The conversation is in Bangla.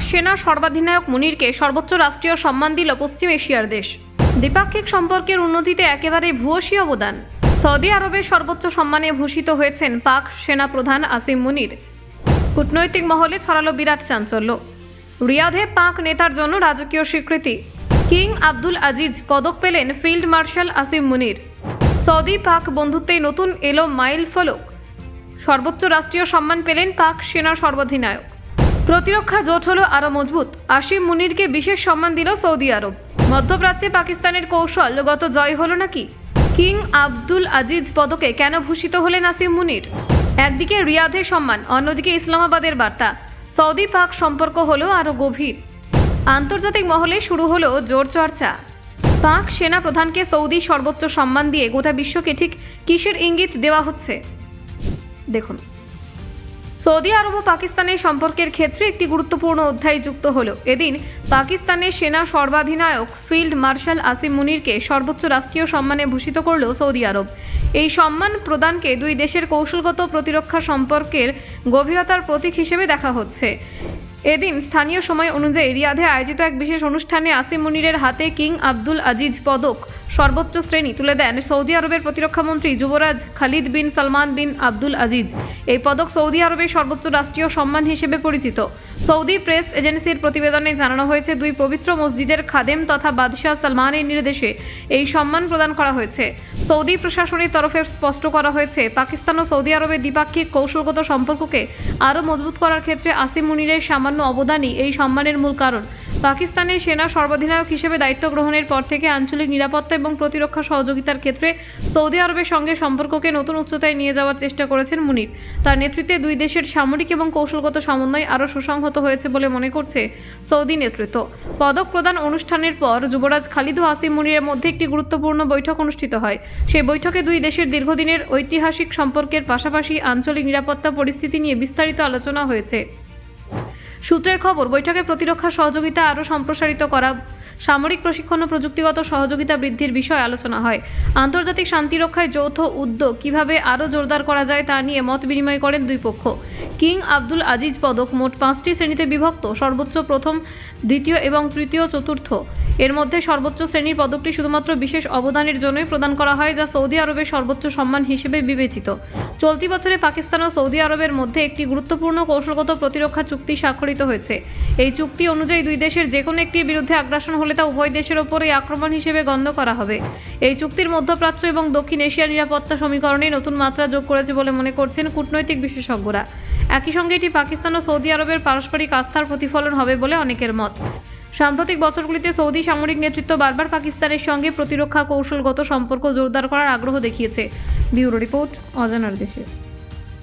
সেনা সর্বাধিনায়ক মুনিরকে সর্বোচ্চ রাষ্ট্রীয় সম্মান দিল পশ্চিম এশিয়ার দেশ। দ্বিপাক্ষিক সম্পর্কের উন্নতিতে একেবারে ভূয়সী অবদান। সৌদি আরবের সর্বোচ্চ সম্মানে ভূষিত হয়েছেন পাক সেনা প্রধান আসিম মুনির। কূটনৈতিক মহলে ছড়ালো বিরাট চাঞ্চল্য। রিয়াধে পাক নেতার জন্য রাজকীয় স্বীকৃতি। কিং আব্দুল আজিজ পদক পেলেন ফিল্ড মার্শাল আসিম মুনির। সৌদি পাক বন্ধুত্বে নতুন এলো মাইল ফলক। সর্বোচ্চ রাষ্ট্রীয় সম্মান পেলেন পাক সেনা সর্বাধিনায়ক। প্রতিরক্ষা জোট হলো আরও মজবুত। আসিম মুনিরকে বিশেষ সম্মান দিল সৌদি আরব। মধ্যপ্রাচ্যে পাকিস্তানের কৌশলগত জয় হলো নাকি? কিং আব্দুল আজিজ পদকে কেন ভূষিত হলেন আসিম মুনির? একদিকে রিয়াধের সম্মান, অন্যদিকে ইসলামাবাদের বার্তা। সৌদি পাক সম্পর্ক হলো আরও গভীর। আন্তর্জাতিক মহলে শুরু হলো জোর চর্চা। পাক সেনা প্রধানকে সৌদি সর্বোচ্চ সম্মান দিয়ে গোটা বিশ্বকে ঠিক কিসের ইঙ্গিত দেওয়া হচ্ছে দেখুন। সৌদি আরব ও পাকিস্তানের সম্পর্কের ক্ষেত্রে একটি গুরুত্বপূর্ণ অধ্যায় যুক্ত হলো। এদিন পাকিস্তানের সেনা সর্বাধিনায়ক ফিল্ড মার্শাল আসিম মুনিরকে সর্বোচ্চ রাষ্ট্রীয় সম্মানে ভূষিত করল সৌদি আরব। এই সম্মান প্রদানকে দুই দেশের কৌশলগত প্রতিরক্ষা সম্পর্কের গভীরতার প্রতীক হিসেবে দেখা হচ্ছে। এদিন স্থানীয় সময় অনুযায়ী রিয়াধে আয়োজিত এক বিশেষ অনুষ্ঠানে আসিম মুনিরের হাতে কিং আব্দুল আজিজ পদক সর্বোচ্চ শ্রেণী তুলে দেন সৌদি আরবের প্রতিরক্ষামন্ত্রী যুবরাজ খালিদ বিন সালমান বিন আব্দুল আজিজ। এই পদক সৌদি আরবের সর্বোচ্চ রাষ্ট্রীয় সম্মান হিসেবে পরিচিত। সৌদি প্রেস এজেন্সির প্রতিবেদনে জানানো হয়েছে, দুই পবিত্র মসজিদের খাদেম তথা বাদশাহ সালমানের নির্দেশে এই সম্মান প্রদান করা হয়েছে। সৌদি প্রশাসনের তরফে স্পষ্ট করা হয়েছে, পাকিস্তান ও সৌদি আরবের দ্বিপাক্ষিক কৌশলগত সম্পর্ককে আরও মজবুত করার ক্ষেত্রে আসিম মুনিরের সামান্য অবদানই এই সম্মানের মূল কারণ। পাকিস্তানের সেনা সর্বাধিনায়ক হিসেবে দায়িত্ব গ্রহণের পর থেকে আঞ্চলিক নিরাপত্তা এবং প্রতিরক্ষা সহযোগিতার ক্ষেত্রে সৌদি আরবের সঙ্গে সম্পর্ককে নতুন উচ্চতায় নিয়ে যাওয়ার চেষ্টা করেছেন মুনির। তার নেতৃত্বে দুই দেশের সামরিক এবং কৌশলগত সমন্বয় আরও সুসংহত হয়েছে বলে মনে করছে সৌদি নেতৃত্ব। পদক প্রদান অনুষ্ঠানের পর যুবরাজ খালিদ ও আসিম মুনিরের মধ্যে একটি গুরুত্বপূর্ণ বৈঠক অনুষ্ঠিত হয়। সেই বৈঠকে দুই দেশের দীর্ঘদিনের ঐতিহাসিক সম্পর্কের পাশাপাশি আঞ্চলিক নিরাপত্তা পরিস্থিতি নিয়ে বিস্তারিত আলোচনা হয়েছে। সূত্রের খবর, বৈঠকে প্রতিরক্ষা সহযোগিতা আরও সম্প্রসারিত করা, সামরিক প্রশিক্ষণ ও প্রযুক্তিগত সহযোগিতা বৃদ্ধির বিষয়ে আলোচনা হয়। আন্তর্জাতিক শান্তিরক্ষায় যৌথ উদ্যোগ কিভাবে আরও জোরদার করা যায় তা নিয়ে মত বিনিময় করেন দুই পক্ষ। কিং আব্দুল আজিজ পদক মোট 5টি শ্রেণীতে বিভক্ত। সর্বোচ্চ, প্রথম, দ্বিতীয় এবং তৃতীয়, চতুর্থ। এর মধ্যে সর্বোচ্চ শ্রেণীর পদকটি শুধুমাত্র বিশেষ অবদানের জন্যই প্রদান করা হয়, যা সৌদি আরবের সর্বোচ্চ সম্মান হিসেবে বিবেচিত। চলতি বছরে পাকিস্তান ও সৌদি আরবের মধ্যে একটি গুরুত্বপূর্ণ কৌশলগত প্রতিরক্ষা চুক্তি স্বাক্ষরিত হয়েছে। এই চুক্তি অনুযায়ী দুই দেশের যে কোনো একটির বিরুদ্ধে আগ্রাসন হলে তা উভয় দেশের ওপরই আক্রমণ হিসেবে গণ্য করা হবে। এই চুক্তির মধ্যপ্রাচ্য এবং দক্ষিণ এশিয়ার নিরাপত্তা সমীকরণে নতুন মাত্রা যোগ করেছে বলে মনে করছেন কূটনৈতিক বিশেষজ্ঞরা। একই সঙ্গে এটি পাকিস্তান ও সৌদি আরবের পারস্পরিক আস্থার প্রতিফলন হবে বলে অনেকের মত। সাম্প্রতিক বছরগুলিতে সৌদি সামরিক নেতৃত্ব বারবার পাকিস্তানের সঙ্গে প্রতিরক্ষা কৌশলগত সম্পর্ক জোরদার করার আগ্রহ দেখিয়েছে। ব্যুরো রিপোর্ট, অজানার দেশে।